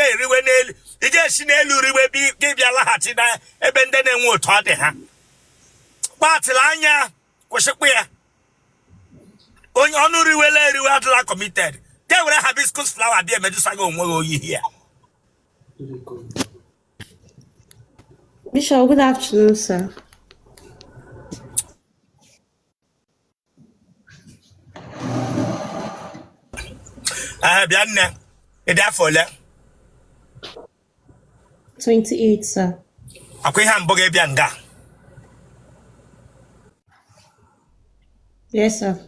ije riwe n'elu ije si n'elu riwe bi bịa laghachi na ebe ndị na-enwe otu ọ dị ha gbatịla anya kwụsịkwa ya onye ọnụ riwele eriwe adịla committed ke were hibiscus flower bịa emejusa gị onwe gị oyi here. Bishop, good afternoon, sir. Bianne, Edafole 28, sir. Akwe hamburger bianga. Yes, sir.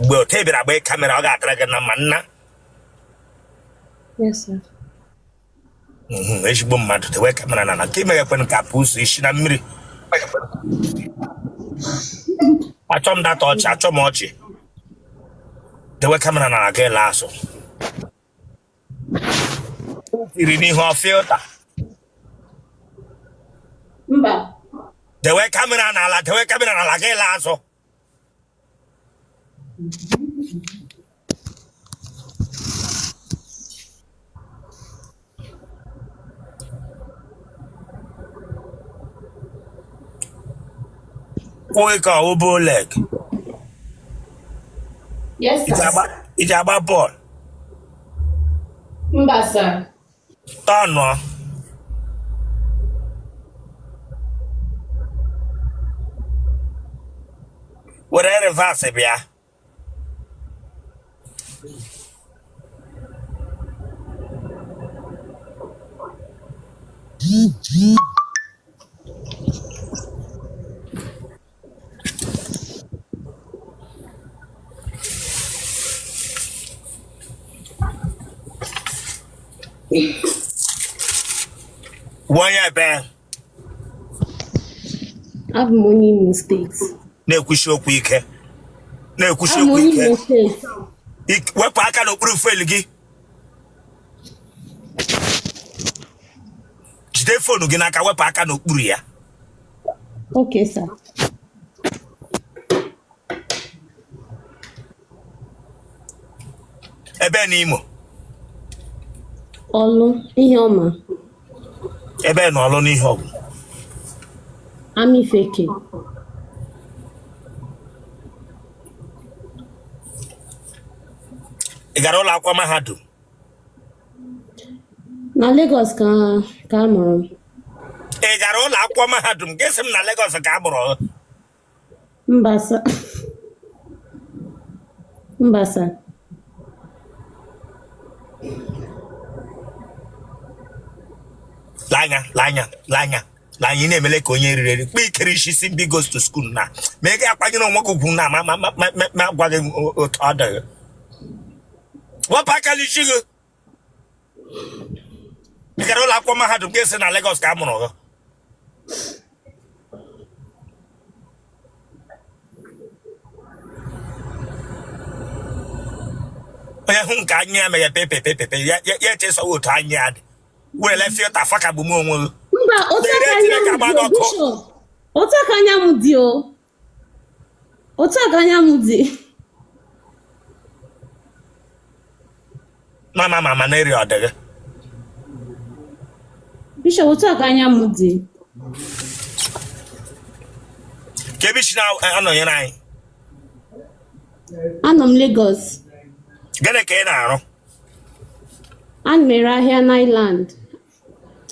Well, take it away, camera, I got dragon a man. Yes, sir. It's boom mad to the way camera and I came up when Capus is in a mirror. I told that touch, I told Mochi. The way camera and I get lasso. You need her filter. Mba. The way camera and I like the way camera and I get lasso. Wake up, obo leg. Yes, sir. It's about ball. Mba, sir. Tano. Whatever verse be ya. One year back. I have money mistakes. No kusho quick. No I have kusho money quick. mistakes. What I can prove felgi. Today phone again I can what I can ya. Okay, sir. Ebe n'Imo. Olu, ihe ọma. Ebe no alo n'ihe ọgwụ. Ami feke. Ị gara ụlọ akwụkwọ mahadum? Na Lagos ka amụrụ m. Ị gara ụlọ akwụkwọ mahadum? Gịsị m na Lagos ka a mụrụ? Mba, sir. Mba, sir. Lanya na-emele ka onye riri eri. Kpa ikere isi si mbi goes to school na. Ma ị ga-akwanyere onwe gị ugwu na ma gwa gị otu ọ dị. Wapụ aka n'isi gị. Ị gara ụlọ akwụkwọ mahadum gịsị na Lagos ka a mụrụ gị? Onye hụ nke anya ya meghe pepe ya echeso otu anya ya dị. Wele filter faka bụ m onwe gị. Mba, otu aka anya m dị o. Otu aka anya m dị. Mama na-eri ọ dị gị. Bishop, otu aka anya m dị. Ka ebe isi na-anọnyere anyị? Anọ m Lagos. Gịnị ka ị na-arụ? Ana m ere ahịa n'Island.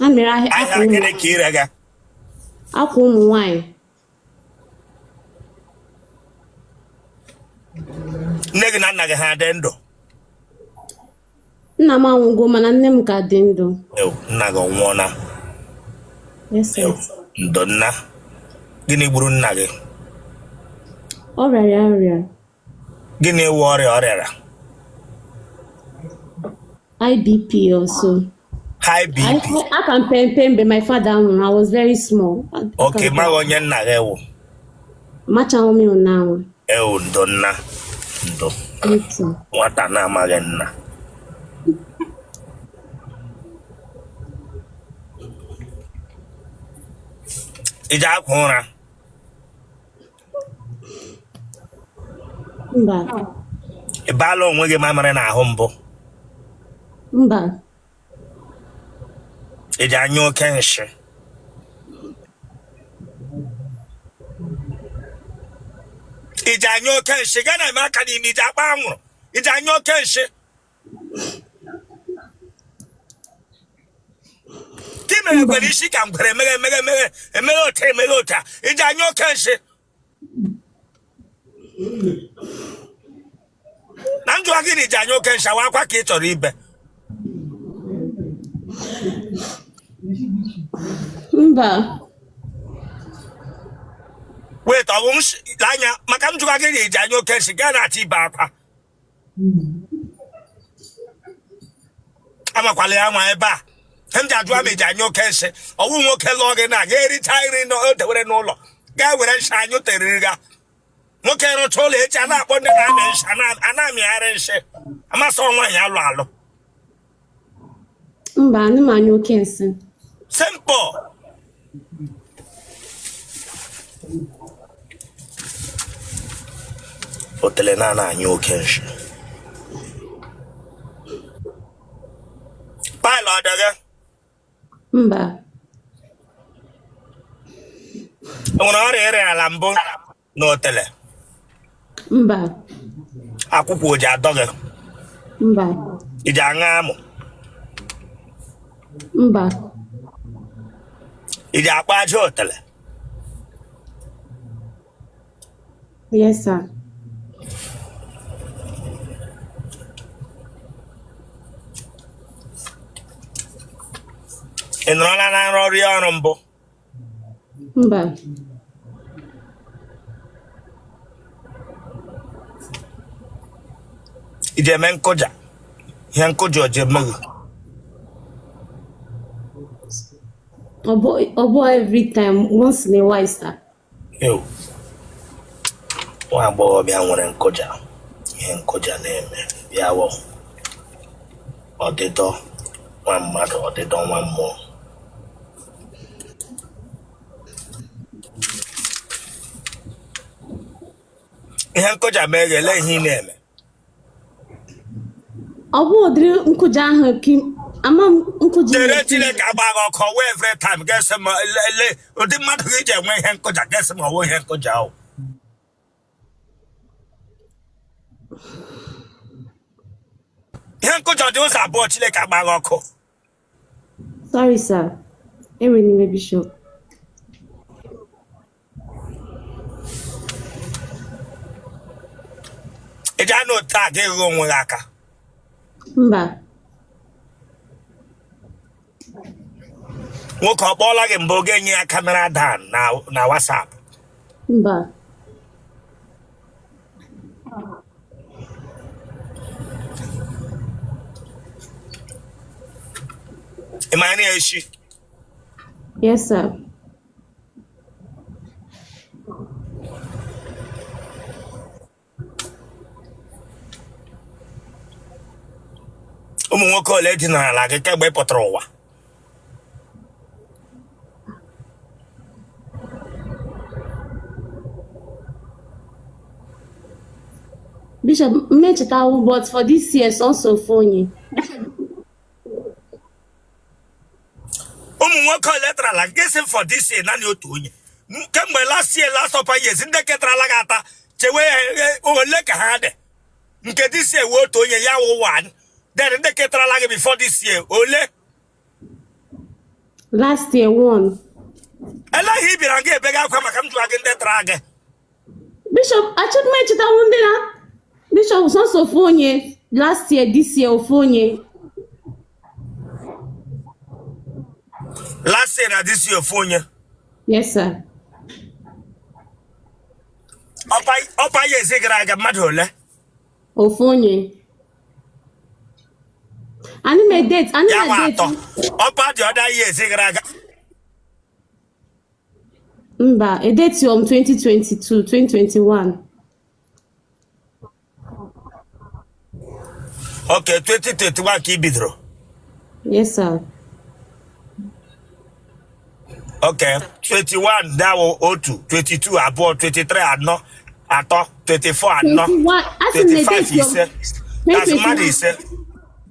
Ana m ere ahịa Ahịa gịnị ka ire ga? Akwa ụmụ nwanyị. Nne gị na nna gị ha dị ndụ? Nna m anwụgo mana nne m ka dị ndụ. Nna gị nwụọla? Yes, sir. Ndo nna. Gịnị gburu nna gị? Ọ rịara ọrịa. Gịnị ewu ọrịa ọ rịara? IBP also. High BP. I can pay my father when I was very small. Okay, ma onye nna gị ewu? Macha omi now. Ewu ndo nna. Ndo. Nwata na-amaghị nna. Ije akwa ụra? Mba. Ị baala onwe gị mamịrị n'ahụ mbụ? Mba. Iji anyụ oke nshi. Iji anyụ oke nshi. Gana eme aka n'ime iji akpa anwụrụ. Iji anyụ oke nshi. Ki mere gwere isi ka ngwere emeghe ota. Iji anyụ oke nshi. Na njụwa gị na iji anyụ oke nshi awa akwa ka ị chọrọ ibe. Mba. Wait, ọ bụ anya maka njụwa gị na iji anyụ oke nshi gaa na-achọ ibe akwa. Amakwala ya nwa ebe a. Hem ji ajụwa m iji anyụ oke nshi. Ọwụ nwoke lụọ gị na ga-ericha nri dewere n'ụlọ. Gaa were nshi anyụ teriri ga. Nwoke rụcha ụlọ echi a na-akpọ ndị na-amị nshi a na-amịgharị nshi. Amasị nwaanyị alụ alụ. Mba, anyị ma anyụ oke nsị. Simple. Otele na anyụ oke nshi. Pile ọ dịghị? Mba. Enwere ọrịa ere ala mbụ n'Otele? Mba. Akwụkwọ oji adọ gị? Mba. Iji aṅụ amụ? Mba. Iji akpa aja Otele? Yes, sir. Ị nọrọla na nrọ rịọ ọrụ mbụ? Mba. Iji eme nkụja? Ihe nkụja o ji eme gị? Obo every time, once in a while, sir. Yo. Nwa agbọghọbịa nwere nkụja. Ihe nkụja na-eme bịa wọ. Ọdịdọ nwa mmadụ, ọdịdọ nwa mmụọ. Ihe nkụja mee gị ele ihe ị na-eme. Obo ụdịrị nkụja ahụ ama nkụja. Chere Chineke agba gị ọkụ ọwụ every time ga-esi ma ele ụdị mmadụ gị ji enwe ihe nkụja ga-esi ma ọwụ ihe nkụja ahụ. Ihe nkụja dị ụzọ abụọ Chineke agba gị ọkụ. Sorry, sir. Enwere Bishop. Ị ji anụ otu a ga-eghị onwe gị aka. Mba. Nwoke ọ kpọọla gị mbụ oge enye ya kamera dan na WhatsApp? Mba. Ị ma ya echi? Yes, sir. Ụmụ nwoke ole dị n'ala gị kemgbe ị pụtara ụwa? Bishop, mmechetawu, but for this year, also phone. Ụmụ nwoke ole tarala gị sị for this year naanị otu onye. Kemgbe last upper years ndị ketarala gị ata chewe ole ka ha dị. Nke this year wee otu onye ya wụ one. Then ndị ketarala gị before this year ole? Last year, one. Eleghị ị bịara gị ebe gị akwa maka m jụwa gị ndị tara gị. Bishop, achọghị m echetawu ndị na. Bishop, so phone last year, this year, phone. Last year na this year phone. Yes, sir. Ọpa years gara aga mmadụ ole? Phone. Ani me date. Ya wa atọ. Ọpa the other years gara aga. Mba, a date 2022, 2021. Okay, 2021 ka ị bidoro. Yes, sir. Okay, 21 that was 02, 22 abụọ, 23 anọ, atọ, 24 anọ, 25 ise. That's mmadụ ise.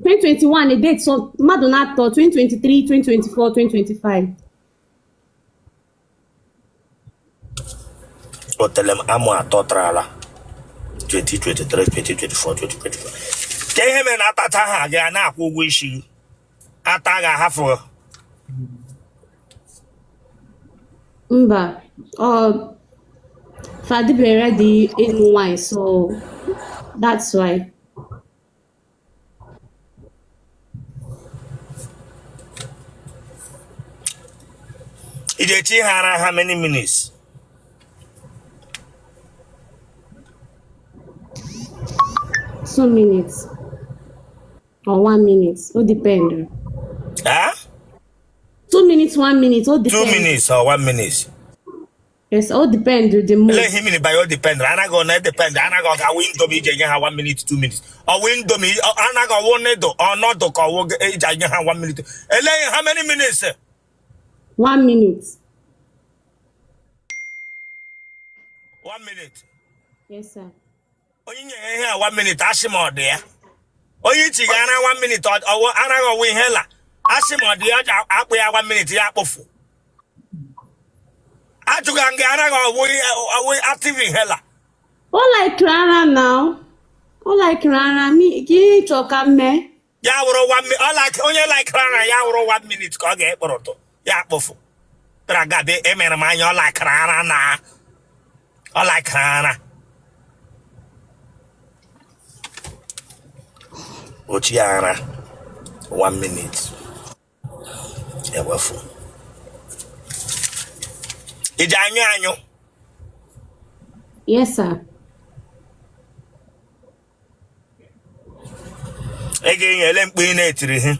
2021 a date so mmadụ na-atọ 2023 2024 2025 Otele amụ atọ trala 2023 2024 2025 ka ihe mere na atacha ha ga na-akwụ ụgwọ isi ata ga-ahafụ mba fadibere dị ịlụ nwanyị so that's why. Ijechi hara how many minutes? 2 minutes or 1 minute, all depend. Huh? 2 minutes, 1 minute, all 2 depend. minutes or 1 minute? Yes, all depend the mood. Let him in by all depend. I go not depend. I go ga window me jenya 1 minute 2 minutes. Or window me I go one do or not do ko jenya 1 minute. Ele how many minutes? 1 minute. 1 minute. Yes, sir. Onye nye 1 minute ashimo de ya. Onye chi ga na 1 minute or ana go win hela. Ashimo de ya akpo ya 1 minute ya akpofu. Ajugange ana go we active in hela. All like Rana now. All like Rana me gi choka me. Ya wuro 1 minute. All like onye like Rana ya wuro 1 minute ka ga ekporoto. Ya akpofu. Traga be emere ma anya like Rana na. All like Rana. Ochiara 1 minute. Yeah, wafu. Ija anyo. Yes, sir. Again, you let me etiri him.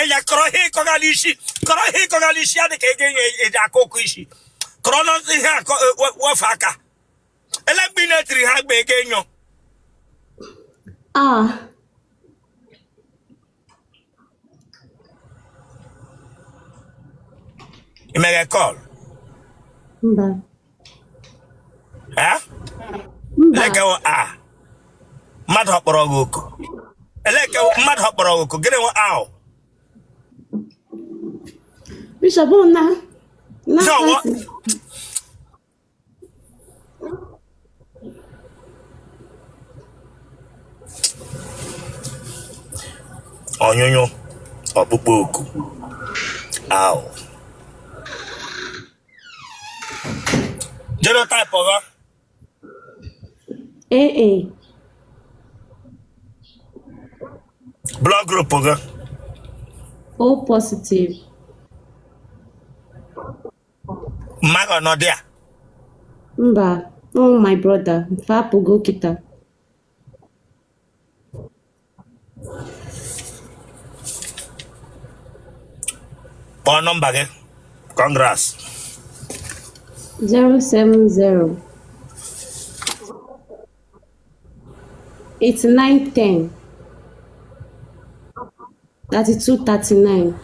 Eya krohi kogalishi ade kege eja kokuishi. Krono ha wafaka. Ele me etiri ha gbe genyo. You make a call. Mba. Huh? Mba. Like mad hokporo goko. Eleke mad hokporo goko. Gene wo aw. Bishop na. So what? Onyonyo okpukpo oku. Aw. Genotype of AA. blood group of O positive. Mago no there. Mba. Oh, my brother. Fapo go kita. Phone number ge. Congrats. 070 8910 3239.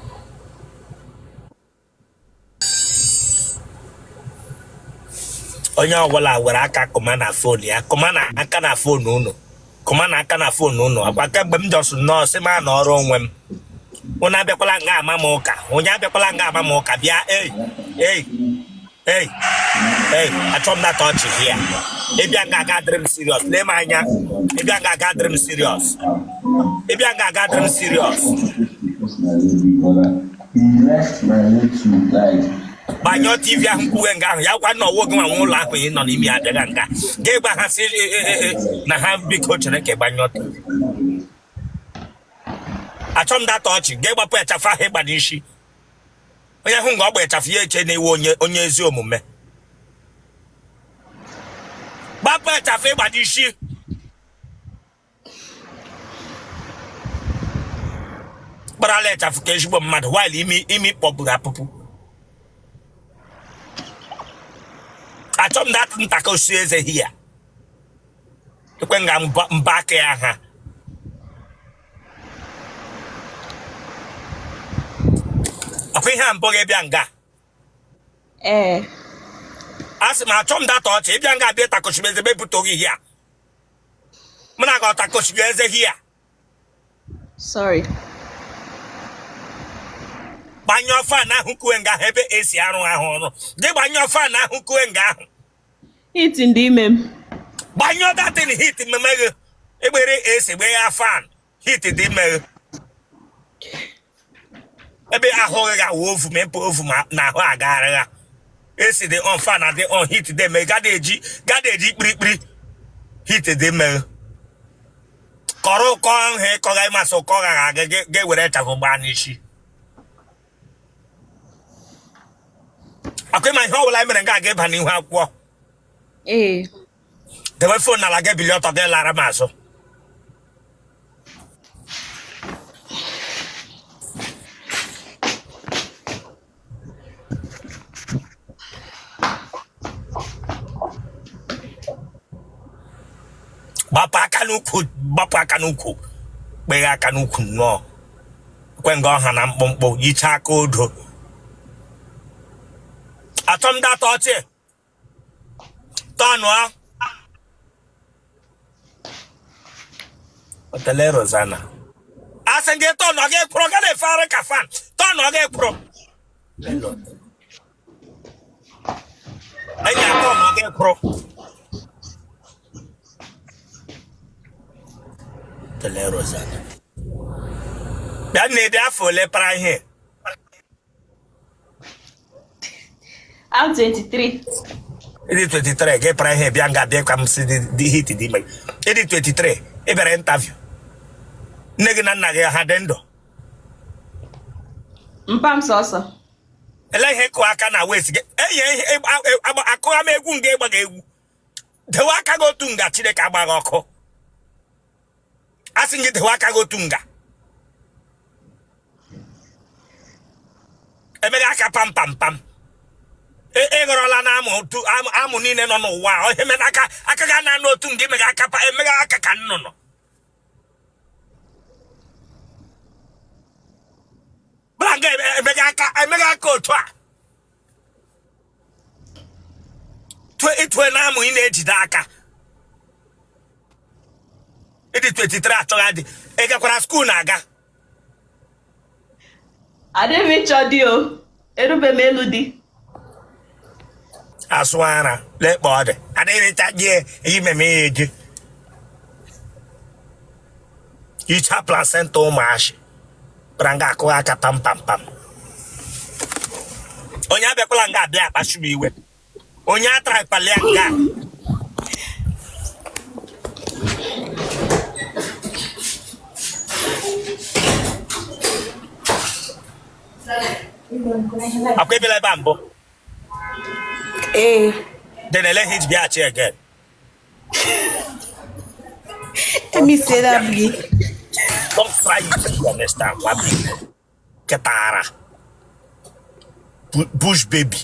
Onye ọbụla were aka kọma na phone ya. Kọma na aka na phone unu. Kọma na aka na phone unu. Akwa kemgbe m jọsụ nọọsụ ma na ọrụ onwe m. Onye abịakwala nga ama m ụka. Onye abịakwala nga ama m ụka bịa Hey, I told that touch here. Maybe I got dream serious. Lay my anya. Maybe I got dream serious. Maybe I got dream serious. By your TV, I'm going down. Ya want no working on one lap in on him. Gave a has na have big coach and a banyo. I told that touch. Gave up a chafa hebanishi. Onye hụ nga ọ gba ịchafụ ya eche na-ewe onye ezi omume. Gbapụ ịchafụ ịgbado isi. Kparala ịchafụ ka ezigbo mmadụ while imi kpọburu apụpụ. Achọ m dat ntaka osi eze hia. Ekwe nga mba aka ya ha. Akwa ihe mbụ gị bịa nga. Asị m achọ m data ọchị ịbịa nga bịa takochibe eze bepụta oge ihe a. Mụ na ga ọtakochibe eze ihe a. Sorry. Gbanyụọ fan ahụ kuwe nga ahụ ebe esi arụ ahụ ọrụ. Gị gbanyụọ fan ahụ kuwe nga ahụ. Hit ndị ime m. Gbanyụọ datin hit mmemme gị. Egbere esi gbe ya fan. Hit dị mmeghe. Ebe ahụ gị ga-awụ ofu ma mpụ ofu ma na ahụ agagharị ya. Esi dị on fan na dị on hit dị mmeghe. Gada eji kpirikpiri. Hit dị mmeghe. Kọrọ ụkọ ahụ ịkọga ịmasị ụkọ gara aga ga-ewere chakụ gbaa n'isi. Akwa ịma ihe ọbụla mere nga aga ịba n'ihu akwụkwọ. Dewe fon n'ala gị bili ọtọ gị lara m azụ. Gbapụ aka n'ukwu. Kpeghe aka n'ukwu nnọọ. Kwe nga ọha na mkpụmkpụ yicha aka odo. Atọ m data ọchị. Tọnụ a. Otele Rosanna. Asị gị tọnụ ọ ga-ekpụrụ ga na-efegharị ka fan. Tọnụ ọ ga-ekpụrụ. Enyi atọ ọ ga-ekpụrụ. Otele Rosanna. Bịa na-ede afọ ole para ihe. I'm 23. Ịdị 23 gị para ihe bịa nga bịa ka m si dị hit dị ime. Ịdị 23 ị bịara interview. Nne gị na nna gị ha dị ndụ. Mpam sọsọ. Ele ihe kụ aka na west gị. Enye ihe akụgha m egwu nga ịgba gị egwu. Dewe aka gị otu nga Chineke agba gị ọkụ. Asị gị dewe aka gị otu nga. Emeghe aka pam pam pam. Ịghọrọla na amụ niile nọ n'ụwa. Ihe mere aka ga na n'otu nga emeghe aka ka nnụnụ. Branga emeghe aka otu a. Itue na amụ ị na-ejide aka. Ịdị 23 achọghị adị. Ị gakwara skuul na-aga. Adịghị m ịchọ di o. Erube m elu di. Asụ ara lekpa ọ dị. Adịghị ịcha gị eyi meme ya eji. Icha placenta ụmụashị. Branga akụ aka pam pam pam. Onye abịakwala nga abịa akpasu m iwe. Onye atara ịkpali ya nga. Akwa ebela ebe a mbụ. Then let him be a chair again. Let me say that again. Don't try it to understand what people. Ketara. Bush baby.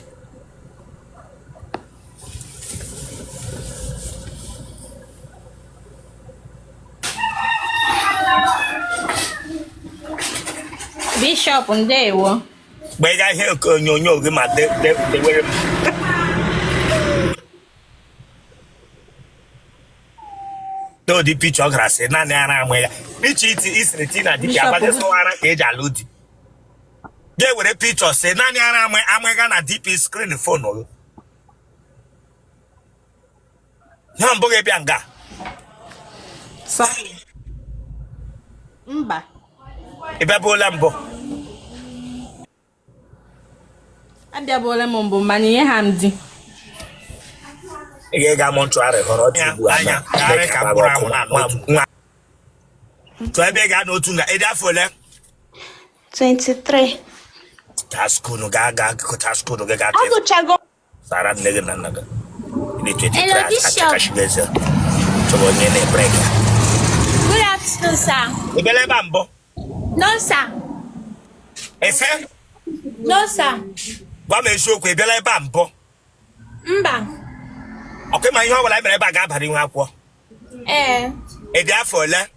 Bishop ndewo. Gbega ihe onyonyo gị ma dewere m. Di picha ọ gara sị naanị ara amụ ya. Picha isiri ti na dibịa agbadesịwara ka eji alụ di. Ga-ewere picha sị naanị ara amụ ga na DP screen phone gị. Ya mbụ gị bịa nga. Mba. Ị bịabụola mbụ. Abịabụola m mbụ mana ihe ha m di. Ị ga-ega mọnchụarị họrọ dị ugbu a na ka mkpụrụ nwa. Tụọ ebe ị ga n'otu nga. Ị dị afọ ole? 23. Gaa skuulu gaa skuulu gị gaa. Agụchago. Sara nne gị na nna gị. Ị dị 23 achakashigeze. Chọrọ onye na-ebrek. Good afternoon, sir. Ị bịala ebe a mbụ? No, sir. Efe? No, sir. Gwa m eziokwu ị bịala ebe a mbụ? Mba. Ọkụ ma ihe ọbụla mere ebe a ga-abara ihu akwụkwọ. Ị dị afọ ole?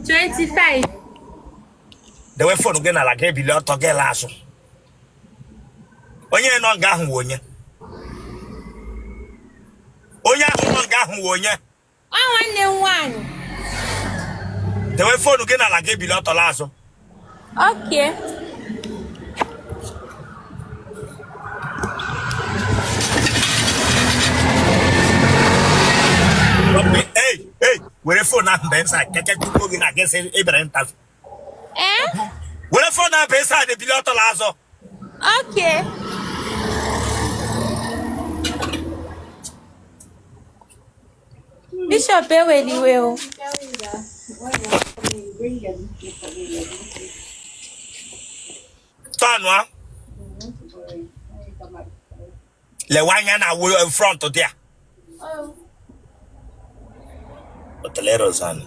25. Dewe fonu gị n'ala ga-ebili ọtọ gị la azụ. Onye nọ nga ahụ onye. Onye ahụ nọ nga ahụ onye. Ọ nwanne m nwaanyị. Dewe phone gị n'ala gị bili ọtọla azụ. Okay. Hey, were phone ahụ mgbe nsa keke tupu gị na gesi ebere ntazi. Were phone ahụ mgbe nsa dị bili ọtọla azụ. Okay. Bishop eweliwe o. Tanwa. Lewa anya na front there. Otele Rosanna.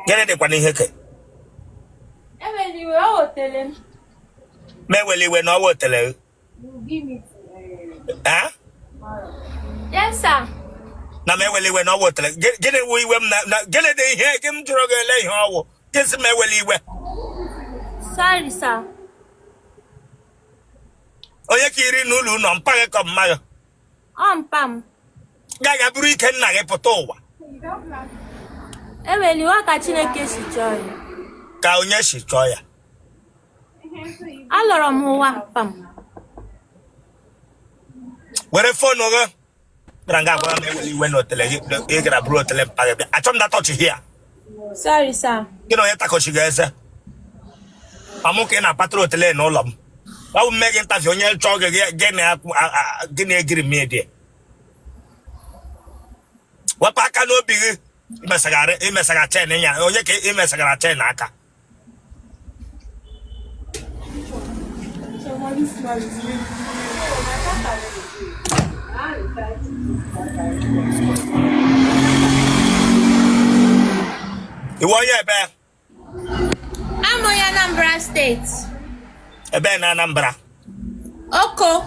Gene de kwa n'ihe ke. Eweliwe o Otele. Meweliwe na ọwa Otele. Yes, sir. Na meweliwe na ọwa Otele. Gene wu iwe m na gene de ihe ke m jụrụ ga-ele ihe ọwụ. Kesi meweliwe. Sorry, sir. Onye ka iri n'ụlọ ụlọ mpaghị ka mmadụ. Mpam. Gaga bụrụ ike nna gị pụta ụwa. Eweliwe ka Chineke si chọọ ya. Ka onye si chọọ ya. Alọrọ m ụwa mpam. Were phone gị. Branga gwa m eweliwe na Otele gị. Ị gara bụrụ Otele mpaghị bịa. Achọ m da touch here. Sorry, sir. Gị na onye takochi ga-eze. Amụ ka ị na-apatara Otele n'ụlọ m. Ọ bụ mme gị ntafi onye chọọ gị na-egiri m edie. Wepụ aka n'obi gị imesagara chen ya onye ka imesagara chen aka. Iwe onye ebe? I'm on Anambra State. Ebe na Anambra. Oko.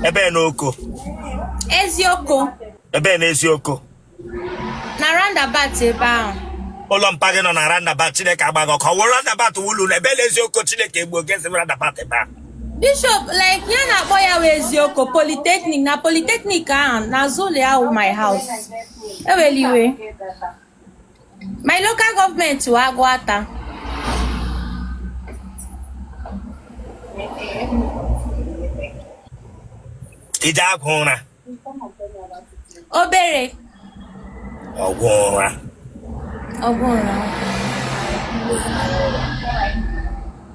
Ebe na Oko. Ezioko. Ebe na Ezioko. Na roundabout ebe ahụ. Ụlọ mpa gị nọ na roundabout Chineke agbaghị ọkụ. Ọ wụrụ roundabout wulu na ebe na Ezioko Chineke egbuo gị esi roundabout ebe ahụ. Bishop, like ya na-akpọ ya wee Ezioko Polytechnic na Polytechnic ahụ n'azụ ụlọ ahụ my house. Eweliwe. My local government wa Agụata. Ije agwụ ụra. Obere. Ọgwụ ụra. Ọgwụ ụra.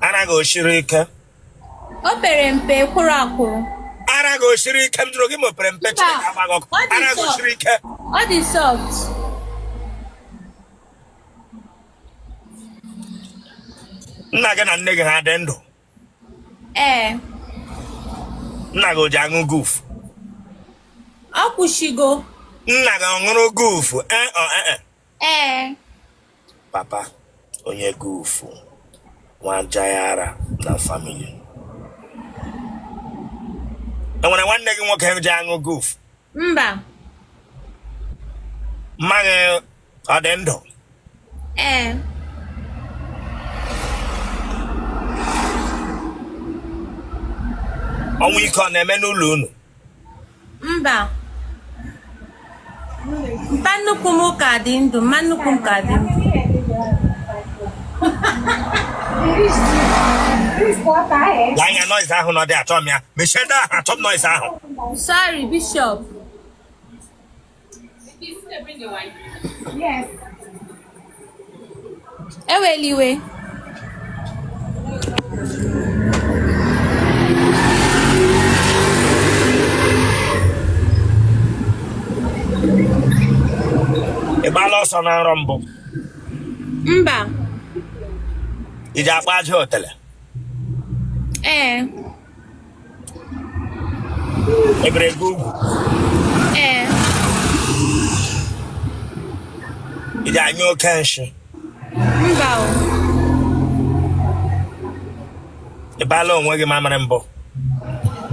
Anaghị osiri ike. O pere mpe kwụrụ akwụrụ. Anaghị osiri ike m jụrụ gị ma o pere mpe Chineke agbaghị ọkụ. Anaghị osiri ike. Ọ dị soft. Nna gị na nne gị ha dị ndụ. Nna gị o ji aṅụ goofu. Ọ kwụshigo. Nna gị ọ ṅụrụ goofu. Papa onye goofu nwa jayara na famili. Enwere nwanne gị nwoke ji aṅụ goofu? Mba. Mma gị ọ dị ndụ? Ọnwụ ike ọ na-eme n'ụlọ unu? Mba. Mpa nnukwu m ka dị ndụ, mma nnukwu m ka dị ndụ. Anya noise ahụ na ọ dị achọ m ya. Mechie ndị ahụ achọ m noise ahụ. Sorry, Bishop. Yes. Eweliwe. Ị gbaala ọsọ na nrọ mbụ? Mba. Ị ji akpa aja Otele? Ebere gị ugwu? Ị ji anya oke nshi? Mba o. Ị gbaala onwe gị mamịrị mbụ?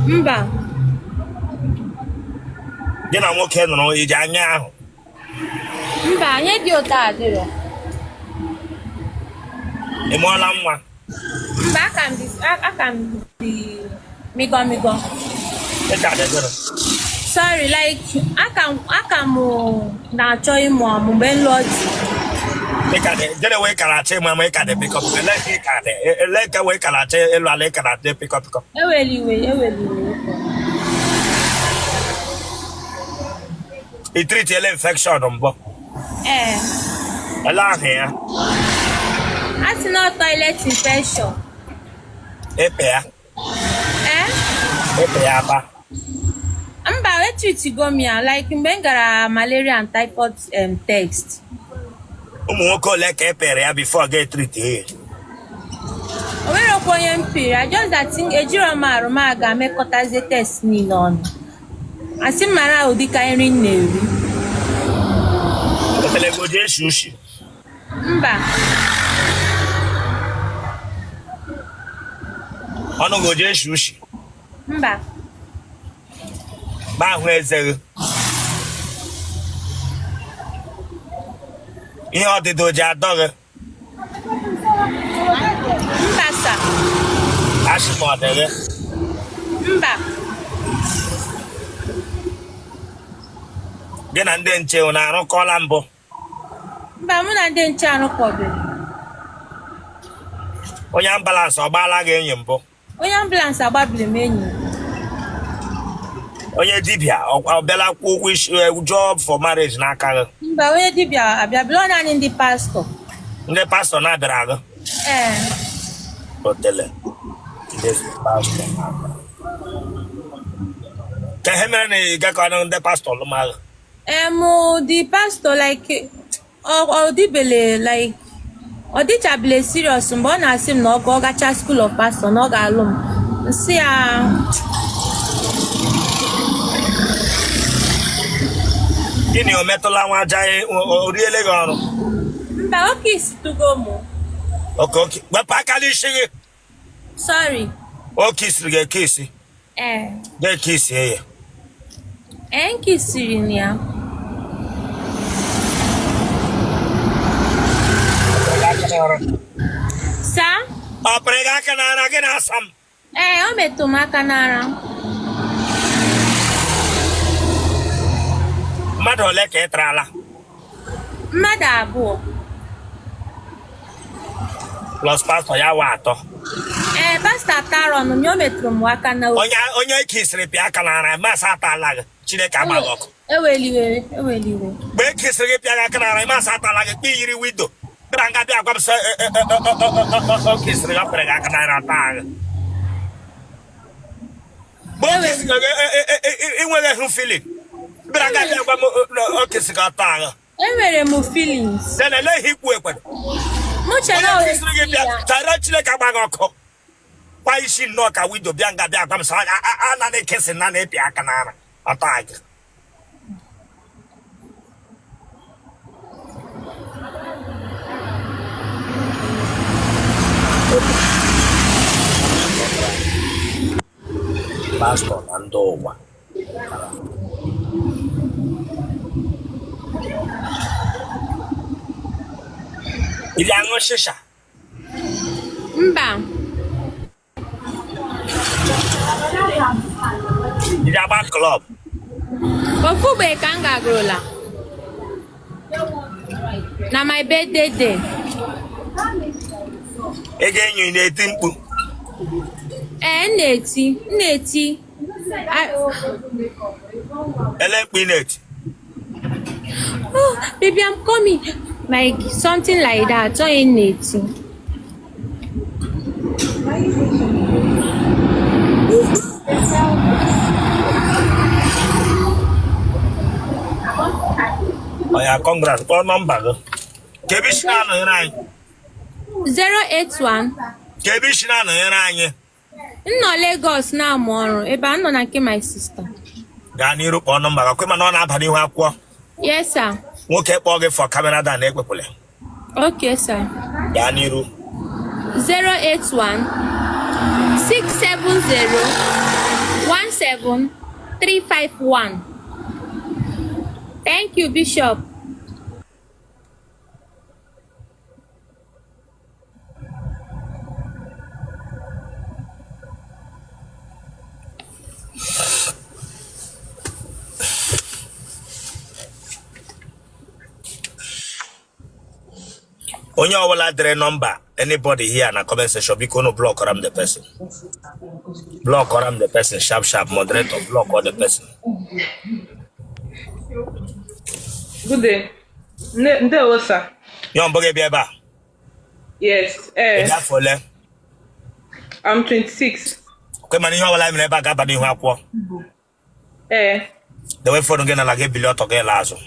Mba. Gị na nwoke nụrụ ị ji anya ahụ? Mba, anyị dị ụtọ adịrọ. Ị mụọla nwa? Mba, aka m dị migo. Sorry, like aka m na-achọ ịmụ ọmụ mgbe nlụọ di. Jere we karachi mama ikade pick up. Eleke we karachi elu ale karate pick up. Eweliwe. I treat ele infection mbo. Ela here. That's not toilet infection. Epe ya ba. Mba, we treat go me like mgbe m gara malaria and typhoid test. Ụmụ nwoke ole ka epere ya before get treat here. O nwere okwu onye mpiri. I just that thing ejiro m arụ m aga mekọtazie test niile ọnụ. Asị m mara ụdị ka nri m na-eri. Otele go je sushi. Mba. Ọnụ go je sushi. Mba. Ba hụ eze. Ihe ọdịdị ji adọghị. Mba sa. Asị m ọdịghị. Mba. Gị na ndị nche ụ na-arụkọla mbụ. Mba, mụ na ndị nche arụkọbeghị. Onye ambulance ọ gbaala gị enyi mbụ. Onye ambulance agbabiri m enyi. Onye dibịa ọ bịala kwụ ụgwọ isi job for marriage n'aka gị. Mba, onye dibịa abịabịa naanị ndị pastọ. Ndị pastọ na-abịara gị. Otele. Ka ihe mere na ị gakọrọ ndị pastọ lụmagha? The pastor like ọ dịbele like ọ dịchabele serious mgbe ọ na-asị m na ọ gacha school of pastor na ọ ga-alụ m. Nsị ya Gịnị o metụla nwa aja o riele gị ọrụ? Mba, oke isi tụgo m. Oke. Wepụ aka n'isi gị. Sorry. Oke isiri gị eke isi. Ga-eke isi ya. Nke isiri na ya. Sa? Ọ pere gị aka n'ara gị na-asa m. O metụ m aka n'ara. Mmadụ ole ka ị tarala? Mmadụ abụọ. Plus pastọ ya wa atọ. Pastọ atara ọnụ m, o metụrụ m aka na onye ike isiri pịa aka n'ara masị atala gị. Chineke agbaghị ọkụ. Eweliwe. Mgbe ike isiri gị pịa gị aka n'ara masị atala gị kpa yiri windo. Bịara nga bịa agwa m sị oke isiri gị pere gị aka n'ara taa gị. Mgbe oke isiri gị inweghị hụ feeling. Bịara nga bịa agwa m oke isiri gị taa gị. Enwere m feelings. Then ele ihe ikwu ekwe. Muche na Onye isiri gị bịa tara Chineke agbaghị ọkụ. Kwa isi nnọọ ka windo bịa nga bịa agwa m sị a na-ekesi na na-epi aka n'ara ata gị. Pastọ na ndị ụwa. Ị ga-aṅụ shisha? Mba. Ị ga-agba klọb? Ofu mgbe ka m gagorola. Na my birthday day. Ị ga-enyo na-eti mkpu? M na-eti. Ele mkpu ị na-eti? Oh, baby, I'm coming. Like something like that. So in it. Oh yeah, congrats. Call number. Kebishina no yere anyị. 081. Kebishina no yere anyị. Nọ Lagos na-amụ ọrụ. Ebe a nọ na nke my sister. Gaa n'iru kpọọ nọmba gị. Kwe mana ọ na-aba n'ihu akwụkwọ. Yes, sir. Nwoke kpọọ gị for camera da na ekwekwele. Okay, sir. Gaa n'iru. 081 670 17351. Thank you, Bishop. Onye ọbụla dere number anybody here na comment section biko no block ram the person. Block ram the person sharp moderator block all the person. Good day. Ndewo sir. Yon boge bi eba. Yes. Fole. I'm 26. Kwe mani yon wala mine ba gaba ni hwa. The way for no gena lage bilio to ge lazo.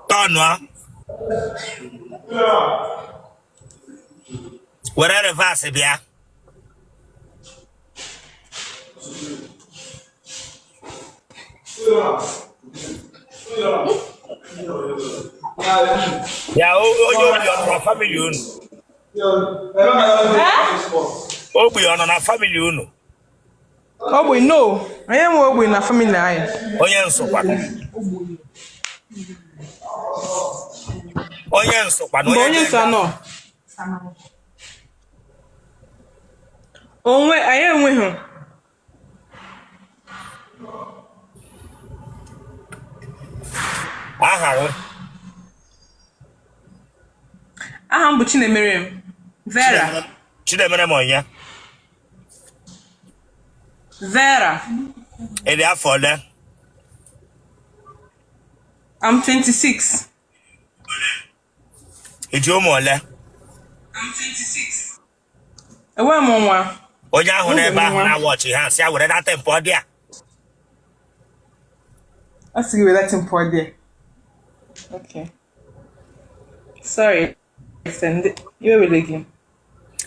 Tonwa. Where reverse bia. Yeah, your family unu. Ogbe on na family unu. Ogbe no. I am ogbe na family ayi. Onye nsokwa. Onye nsokwa. Onye nso no. Onwe ayi enwe ho. Aha m bụ Chinemere Vera. Chinemere Monya. Vera. Ede afọ ole? I'm 26. Eji ụmụ ole? I'm 26. Ewe m nwa. Onye ahụ n'ebe ahụ na watch ha si awere na tempo dị a. Asị gị were tempo dị. Okay. Sorry. Send it. You will again.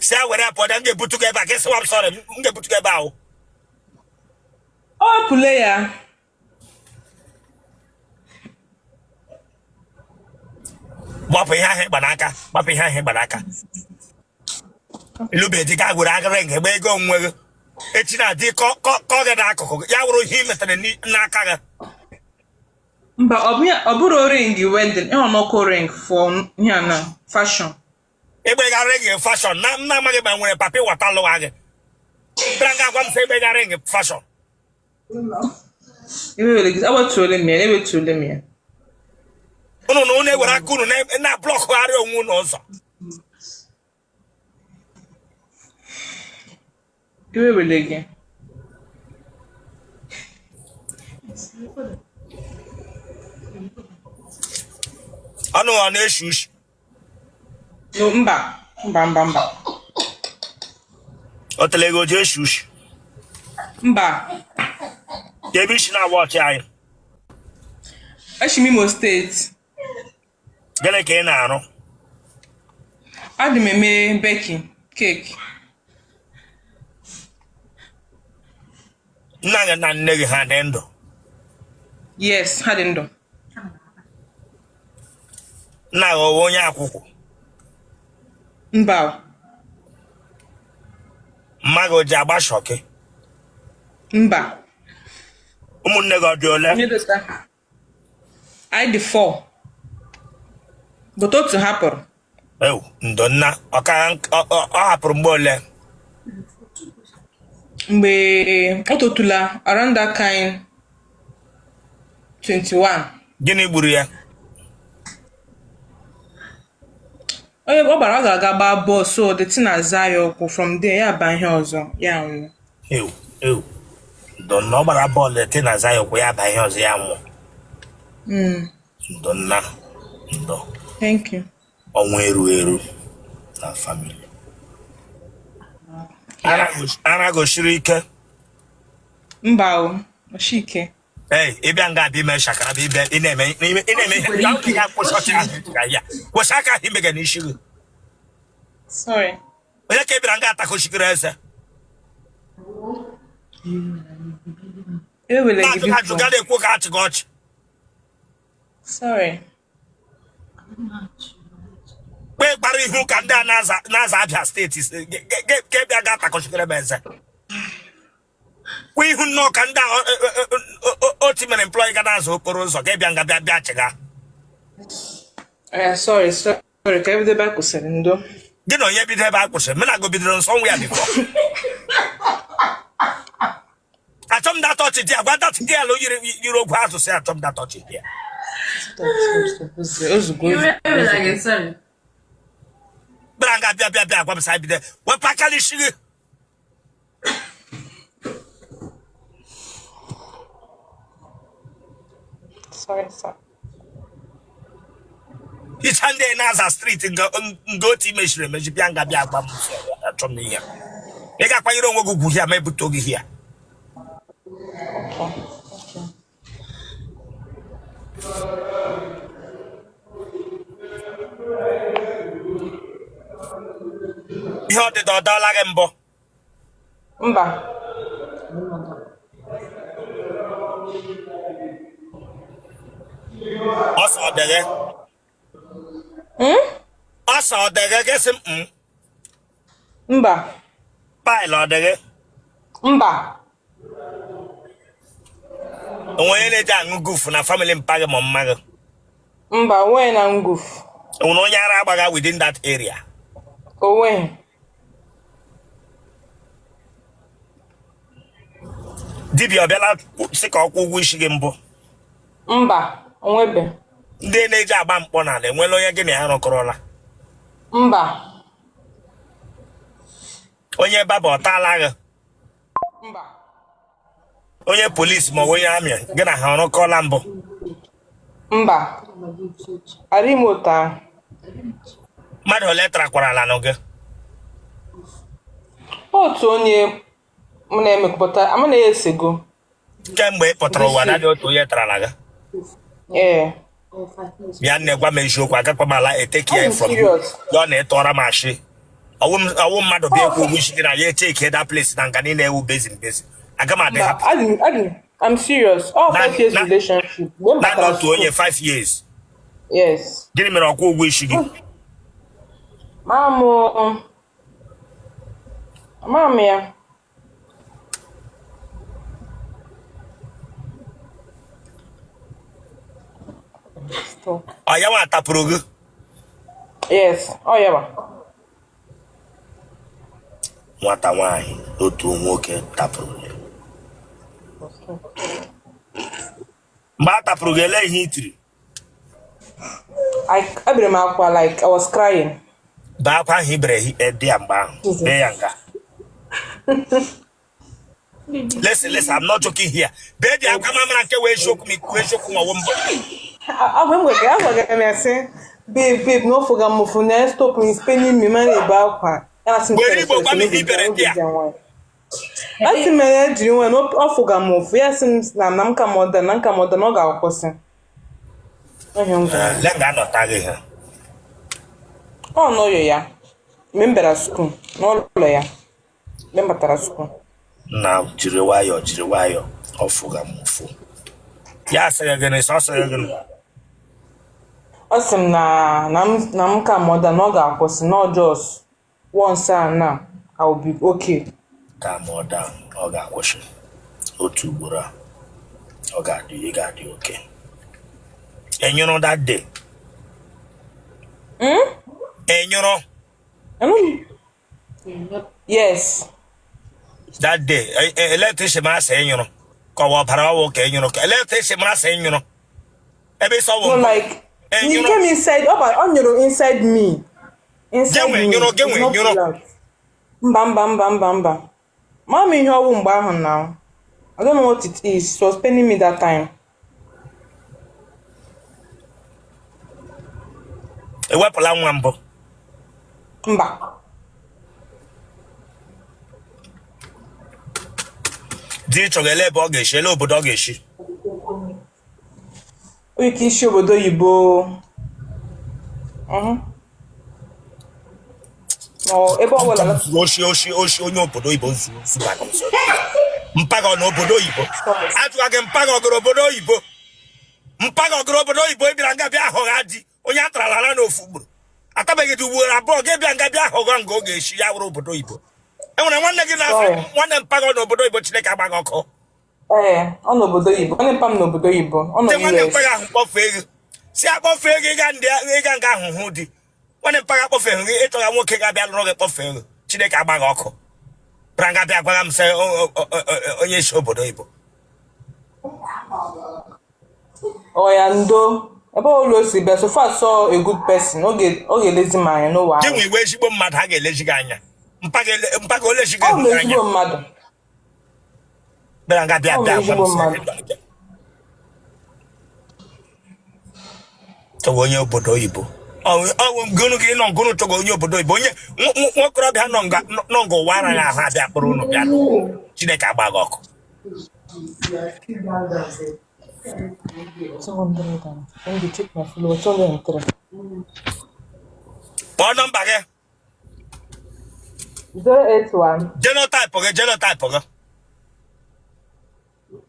Say where I put them get put together. Guess what? I'm sorry. Get put together. Oh, player. Wapi ha banaka. Wapi ha banaka. Ilu be di ka gwara aga reng ebe ego nwe. Echi na di ko ga na akụkụ. Ya wuru hi metere ni n'aka ga. Mba oburu ring wedding. E no ring for here na fashion. Ebe ga ring fashion. Na amaghi ba nwere papi wata lo age. Branga gwa mse ebe ga ring fashion. Iwe wele gị awatule m ya, ewetule m ya. Unu no ne were aka unu na block ari onwu n'ụzọ. Iwe wele gị. Anu ọ na-eshush. No mba. Otele go je shush. Mba. Debi shi na watch anyị. Imo State. Gele ka ị na-arụ. Adị m eme baking cake. Nna gị na nne gị ha dị ndụ. Yes, ha dị ndụ. Nna gị ọwụ onye akwụkwọ. Mba. Mma gị o ji agba shọkị. Mba. Ụmụnne gị ọ dị ole? I dị 4. But otu hapụrụ. Ewu, ndo nna, ọ hapụrụ mgbe ole? Mgbe ọ totula around that kind 21. Gịnị gburu ya? Onye ọ gbara ọ ga-aga gbaa bọọlụ so the thing aza ya ụkwụ from there ya ba ihe ọzọ ya nwụọ. Ewu. Ndo nna ọ gbara bọọlụ ete na aza ya ụkwụ ya ba ihe ọzọ ya nwụọ. Ndo nna. Ndo. Thank you. Ọnwụ eru na family. Ara gosiri ike. Mba o, oshike. Ịbịa nga abịa ime shakara bịa ị na-eme ya kwụsọchi ahụ ga ya. Kwụsị aka ahụ imega n'isi gị. Sorry. Onye ka ịbịara nga atakoshikere eze. Ewele gị bifo. Ajụ ga na-ekwu ka achị gị ọchị. Sorry. Kpe gbara ihu ka ndị a na-aza Abia steeti ka ịbịa ga atakoshikere m eze. Kwe ihu nnọọ ka ndị otu mere employee ga na-azụ okporo ụzọ ga ịbịa nga bịa chịga. Sorry. Sorry, ka ebido ebe a kwụsịrị ndo. Gị na onye bido ebe a kwụsịrị, mụ na go bidoro nsọ nwa ya bifọ. Achọm da touch it, gwa that girl yiri ogwu asụsụ ya achọm da touch it ya. Branga bịa gwa m sa bido. Wepụ aka n'isi gị. Sorry, sir. Hicha ndị na-aza street nga otu imechiri emechi bịa nga bịa agba m achọm na ihe. Ị ga-akwanyere onwe gị ugwu hịa ma ebute oge hịa. Ihe ọdịda ọ dọọla gị mbọ? Mba. Ọsọ ọ dịghị? Ọsọ ọ dịghị gị sị m? Mba. Paịlụ ọ dịghị? Mba. Onwe onye na-eji aṅụ gufu na family mpa gị ma mma gị? Mba, onwe na ngufu. Onwere onye ara agbaga within that area? Onwe. Dibịa ọ bịala sị ka ọ kwụ ụgwọ isi gị mbụ? Mba, onwebe. Ndị na-eji agba mkpọ n'ala enwela onye gị na ya rụkọrọla? Mba. Onye baba ọ taala gị? Mba. Onye polisi ma onye amị gị na ha rụkọla mbụ? Mba. Arimota. Mmadụ ole tarakwara ala n'oge? Otu onye m na-emekọpụta ama na-esego. Kemgbe ị pụtara ụwa dadị otu onye tara ala gị? Ee. Bịa nne gwa m eziokwu agakwa m ala eteke ya from you. Ya na ịtọrọ m ashị. Ọwụ mmadụ bịa ekwu ụgwọ isi gị na ya echeke that place na nga niile ewu bezin. Aga m adị happy. I'm serious. All 5 years relationship. Not otu onye 5 years. Yes. Gịnị mere ọkwụ ụgwọ isi gị? Mama ya. Ọ ya nwa tapụrụ gị? Yes. Oh yeah. Nwata nwaanyị otu nwoke tapụrụ ya. Mgbe a tapụrụ gị ele ihe itiri? I bere m akwa like I was crying. Ba akwa ahụ ibere dị ya mgbe ahụ. Bee ya nga. Listen, I'm not joking here. Bee dị akwa mamara nke wee shokwu ma ọwụ mbọ. Babe, no forget my phone. Stop me spending me money about her. Where Igbo gwa m ihe ibere dị ya? Asị m ya jiri nwe no forget my phone. Ya sị na nka modern ọ ga-akwụsị. Lenga anọta gị ha. Ọ nọyo ya. Mgbe m bịara school, n'ụlọ ya. Mgbe m batara school. Na jiri nwayọọ ọfụga m ụfụ. Ya asịghị gịnị sọsịghị gịnị? Ọ sị m na m ka modern ọ ga-akwụsị not just once now I will be okay. Ka modern ọ ga-akwụsị otu ugboro a ọ ga-adị okay. Enyoro that day. Enyoro. Yes. That day. Electrician mara say enyoro. Ko wa para wo ke enyoro. Electrician mara say enyoro. Ebe so wo. No, like he came inside. Onyoro inside me. Inside me. Enyoro. Mba. Mommy ihe ọwụ mgbe ahụ now. I don't know what it is. She was paining me that time. Ewepụla nwa mbụ? Mba. Di chọrọ ele ebe ọ ga-eshi, ele obodo ọ ga-eshi? Onye ka isi obodo oyibo. Ebe ọ bụla oshi onye obodo oyibo zuru mpaga na obodo oyibo. Atụga gị mpaga ọgụrụ obodo oyibo. Mpaga ọgụrụ obodo oyibo ebira nga bịa ahụ ha di. Onye atarala ala n'ofu ugboro atabeghị dị ugboro abụọ ga-ebịa nga bịa ahụgọ nga ọ ga-eshi ya wụrụ obodo oyibo. Enwere nwanne gị na nwanne mpaga n'obodo oyibo Chineke agbaghị ọkụ. Ọ n'obodo oyibo. Nwanne mpa m n'obodo oyibo. Ọ nọ nwanne mpaga ahụ kpọfee gị si akpọfee gị ịga nga ahụhụ dị When mpaga kpọfere gị ịtọga nwoke ga-abịa lụrụ gị kpọfere Chineke agbaghị ọkụ pranga bịa gwara m sị onye isi obodo Igbo Oya ndo ebe ụlọ si be so far saw a good person oge lezi m anya n'ụwa gị nwe iwe ezigbo mmadụ ha ga-elezi gị anya mpaga olezi gị anya anya mmadụ pranga bịa bịa gwa m sị onye obodo Oyibo gụnụ gị nọ ngụnụ chọga onye obodo Igbo onye nwokorobịa nọ nga ụwa ara ya ahụ abịa kpụrụ unu bịa Chineke agba gị ọkụ kpọọ nọmba gị 081 genotype gị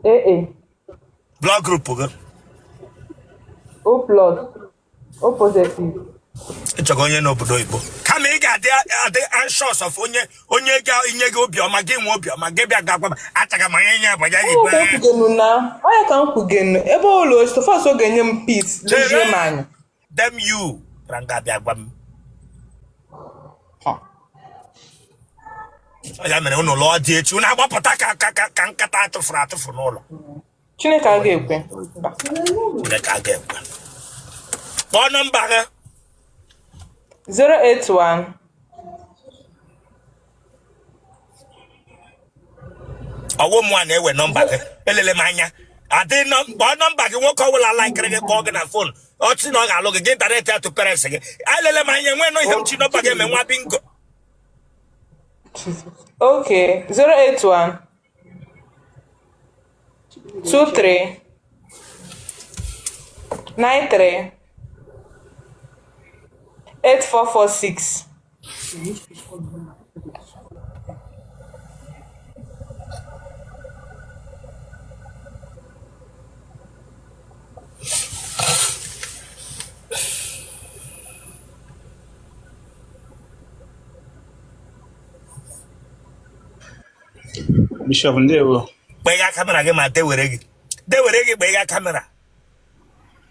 AA blood group gị O plus O positive ịchọga onye n'obodo Oyibo kama ị ga-adị anxious of onye ga-enye gị obiọma gị nwe obiọma gị bịa gagwa m ataga m anya nye abanya Igbo onye ka m kwugenu ebe ụlọ stofas ọ ga-enye m peace lezie m anya dem you pranga bịa gwa m ya mere unu lụọ dị echi unu agbapụta ka nkata atụfuru n'ụlọ Chineke a ga-ekwe kpọọ nọmba gị 081 ọwụ mụ a na-ewe nọmba gị elele m anya kpọọ nọmba gị nwoke ọbụla laikiri gị kpọọ gị na fon ọchị na ọ ga-alụ gị ịntanetị atụ parents gị elele m anya nwee nọ ihe m chi nọmba gị eme nwa bingo Okay, 081 23 93 8446. Bishop ndewo. Gbega kamera gị ma dewere gị gbega kamera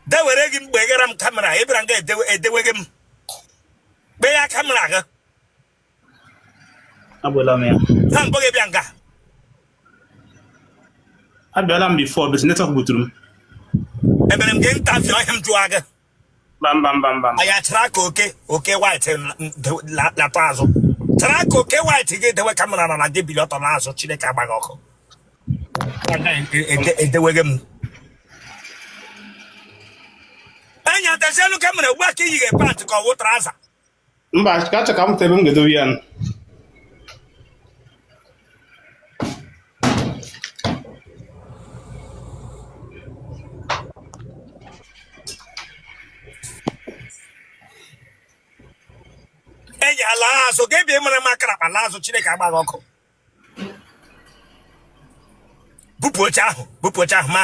dewere gị mgbegara m kamera ịbịara nga edewe gị m gbega kamera gị Abụla m ya. ha mbọ gị bịa nga Abịala m before but network buturu m. ebere m gị ntafi ọhịa m jụọ gị Bam. anyị achara aka oke white latọ azụ chara aka oke white gị edewe kamera na gị bili ọtọ n'azụ Chineke agbaghị ọkụ edewege m enyi atesielu kamera ugbu a ka iyi gị pant ka ọ wụ traza Mba, ka achọ ka m ebe m ga-edowe ya. enyi ala azụ ga ebie mere m akara akpa n'azụ Chineke agbaghị ọkụ bupụ oche ahụ ma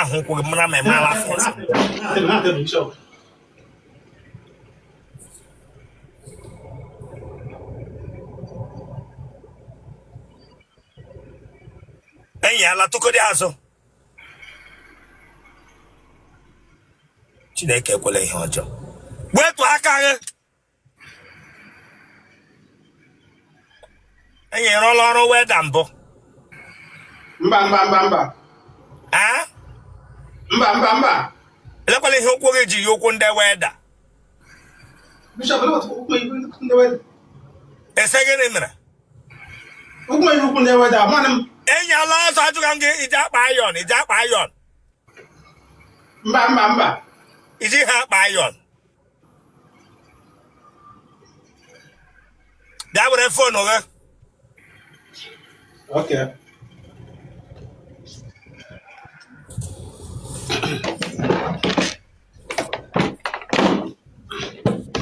ahụ ụkwụ gị mara ma emala afọ enyi ala tụkọdị azụ Chineke ekwela ihe ọjọọ gbetu aka gị enyi rụọla ọrụ weda mbụ Mba. Mba. elekwala ihe ụkwụ gị ji yi ụkwụ ndị weda Bishop, ụkwụ ese gịnị mere ndị weda amana m. enyi ala ọzọ ajụga m gị iji akpa ayọn Mba. iji ha akpa ayọn bịa were fonu gị Okay.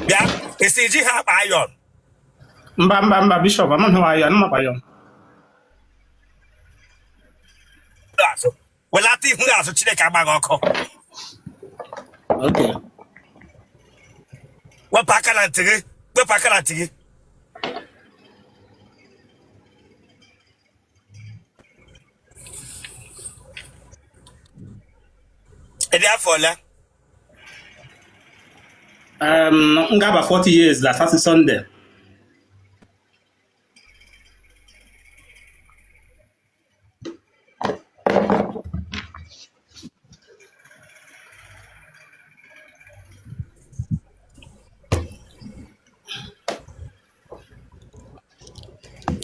bịa esi iji ha akpa ayọn Mba, Bishop, anụghị m ayọ, anụmakwa ayọ. azụ welata ihu gị azụ Chineke agbaghị ọkụ Okay. wepụ aka na ntị gị ịdị afọ ole Nga about 40 years last Sunday.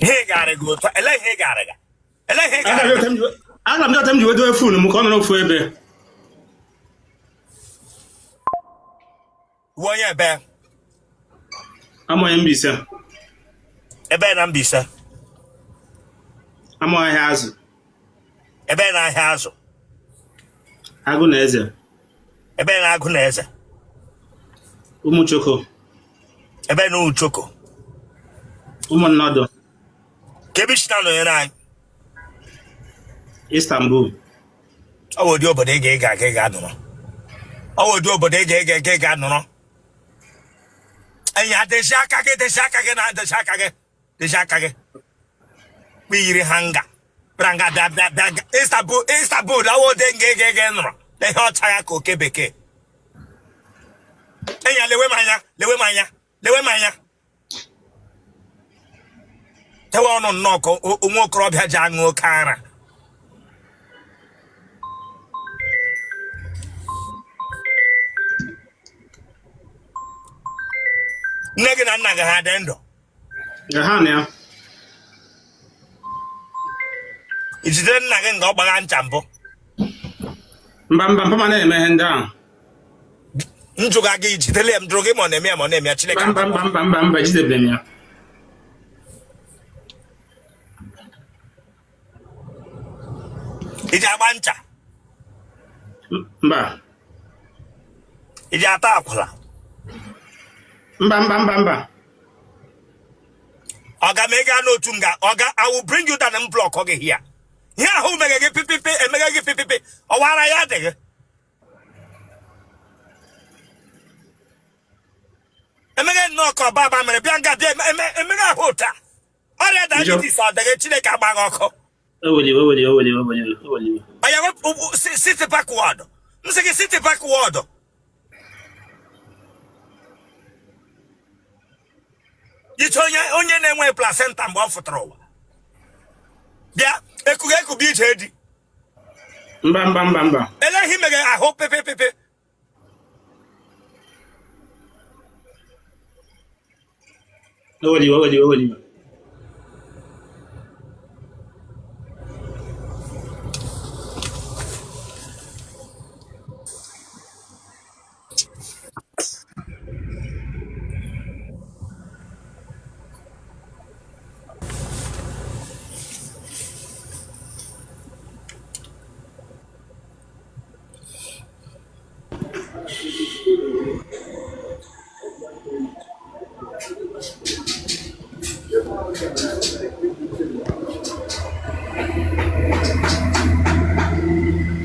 Hey, gotta go. Hey, gotta go. Hey, I'm gotta go. not telling you do a fool. I'm going to for a One year back. I'm on NBC. A bad ambisa. I'm on house. A bad I has. I go Neza. A bad agoneza. Umuchoko. A bad no choco. Umonado. Kebishano and I. Istanbul. I would do, but they gay no. I would do, but they gay no. And yet the shakake, the shakake. We hanga. Branga that Istanbul, I would then gay no. The hot tayako Keke. And ya lewe maya. Tawa no noko, umo crop hajango kana. Nega naga hadendo. Gahania. It's then naga go bagan champo. Mbamba mane mehenda. Njuga gi chitele mdroge mone me chile ka. Bamba jide benya. Ija bancha. Mba. Ija ta akwala. Mba. Oga mega no tunga. Oga, I will bring you down and block oge here. Here who mega get pipi and mega get pipi. O wara ya de. Emega no ko baba mere bianga de emega hota. Ore da Ijo. di so de chile ka bagoko. Oweli. Aya sit backward. Mseke sit backward. Yichonya onye na-enwe placenta mgbe ọ fụtara ụwa. Bịa, eku bi ije di. Mba. Elehi mege ahụ pepe. Oweli.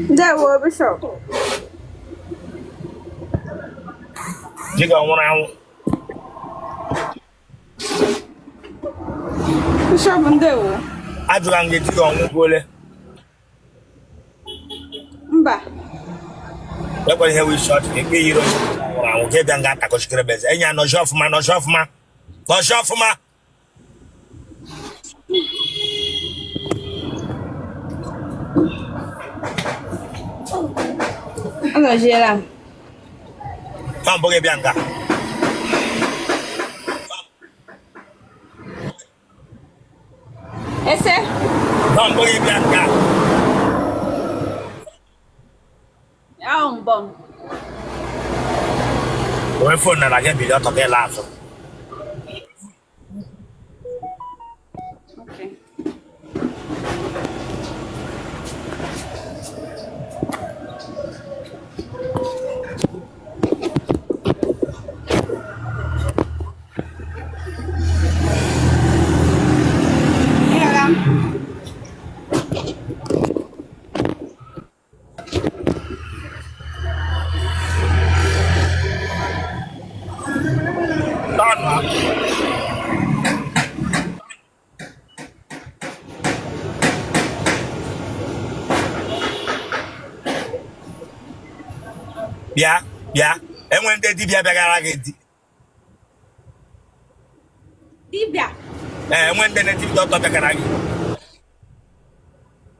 Ndewo Bishop. Jiga nwụrụ anwụ. Bishop ndewo. Ajụga m gị jiga ọnwụ gwole. Mba. Ekwere ihe wee shọt ekpe yiri nwụrụ anwụ ka ịbịa nga atakọchikere beze. Enya nọjọ ọfụma. Anọjiela m. Ọ mbụ gị bịa nga. Ese. Ọ mbụ gị bịa nga. Ya mbom. Wee fon na gị bido ọtọ gị laa azụ. Okay. Bịa. Enwe ndị dibịa bịagara gị di. Dibia. Enwe ndị native doctor bịagara gị.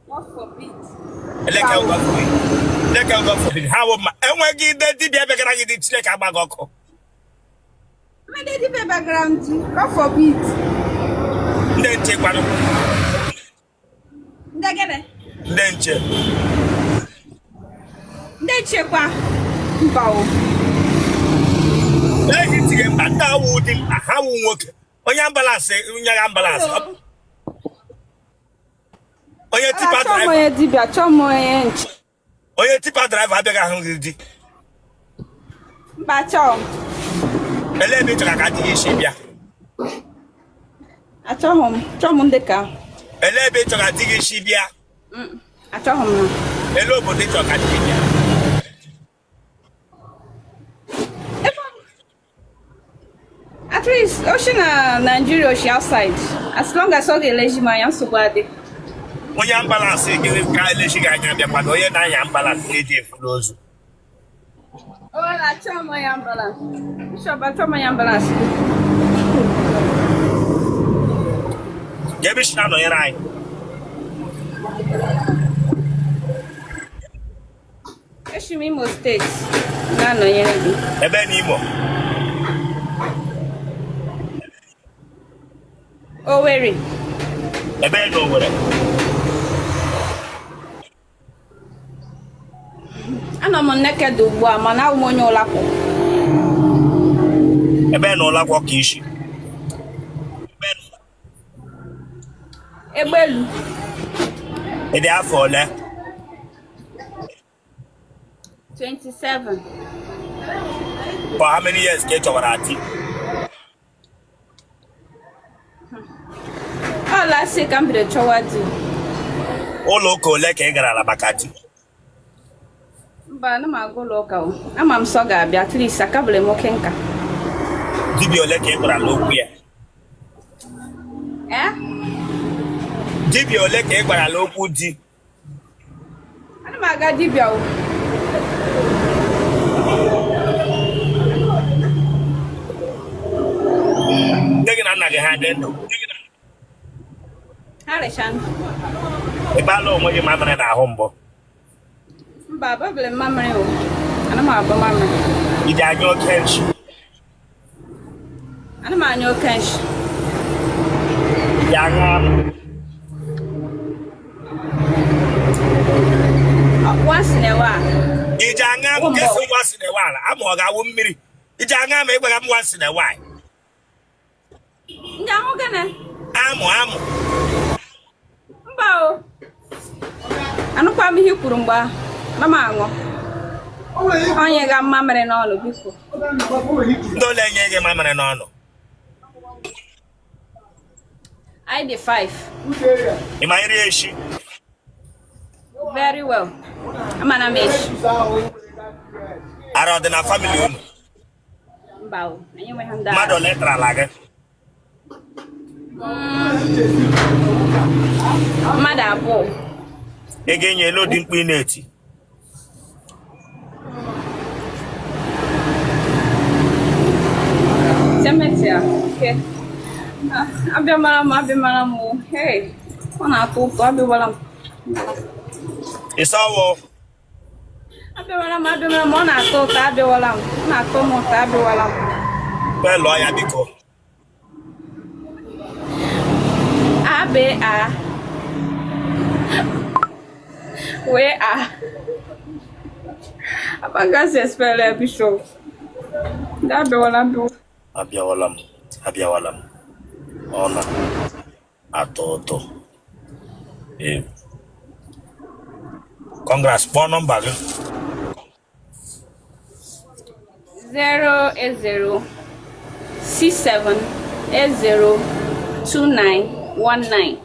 What forbid? Eleke ụgọ forbid. Ha wụ ma enwe gị ndị dibịa bịagara gị di Chineke agba gị ọkụ. Mede dibia background. What forbid? Ndị nche kwanụ. Ndegede. Ndị nche. Ndị nchekwa. Mbawo. Ehi tinye mba ndị awụ dị mkpa ha wụ nwoke. Onye ambalansị nye ya ambalansị. Onye tipa driver. Onye dibia chọmọ onye nche. Onye tipa driver abịaghị ahụ gị di. Mba chọọ. Ele ebe ị chọrọ ka di gị isi bịa. Achọghị m ndị ka. Ele ebe ị chọrọ ka di gị isi bịa. Achọghị m na. Ele obodo ị chọrọ ka di gị bịa. At least, ocean Nigeria, ocean outside. As long as I get legitimate, I'm so glad. Onye ambalansị gị ka elechi gị anya bịa kwado onye na-anya ambalansị ga-eji efu n'ozu. Achọghị m ya ambulance. Bishop, achọghị m ya ambulance. Ebe isi na-anọnyere anyị. Esi m Imo steeti na-anọnyere gị. Ebe n'Imo. Owerri. Ebe na Owerri. Anọ m naked ugbu a mana ahụ m onye ụlakụ. Ebe na ụlakụ ka isi. Egbelu. Ị dị afọ ole? 27. For how many years ka ị chọwara ati? Ọ lasị ka m bido chọwa di. Ụlọ ụka ole ka ị gara maka di? Mba, ana m aga ụlọ ụka o. Ama m sọ ga-abịa at least akabụle m oke nka. Dibịa ole ka ị gwara n'okwu ya? Dibịa ole ka ị gwara n'okwu di? Ana m aga dibịa o. Nne gị na nna gị ha dị ndụ? Ha rechan. Ị gbaala onwe gị mamịrị n'ahụ mbụ? Mba, ababụle m mamịrị o. Ana m agba mamịrị. Ị dị anya oke nshi? Ana m anya oke nshi. Ị dị anya amụ? Once in a while. Ị dị anya amụ? Kesi once in a while. Amụ ọ ga-awụ mmiri. Ị dị anya amụ ịgwaga m once in a while. Ndị ahụ gịnị? Amụ. Mba o. Anụkwa m ihe i kwuru mgbe ahụ. Na m aṅụ. Onye ga mamịrị n'ọnụ biko. Ndị ole enye gị mamịrị n'ọnụ? I dị 5. Ị ma nri eshi? Very well. Amana m echi. Ara ọ dị na family unu? Mba o. Anyị enweghị ndị Mmadụ ole tarala gị? mmadụ abụọ. Ị ga-enye elu dị mkpu ị na-eti? Cemetery. Okay. Abịamara m. Hey. Ọ na-atọ ụtọ. Abịawara m. Ịsawo? Abịawara m. Ọ na-atọ ụtọ. Abịawara m. Ọ na-atọ m ụtọ. Abịawara m. Kpee lụọ ya biko. A. Wee A. Abagasi espere Bishop. Abịawala m. Ọ na-atọ ụtọ. Congrats, kpọọ nọmba gị. 08067802919.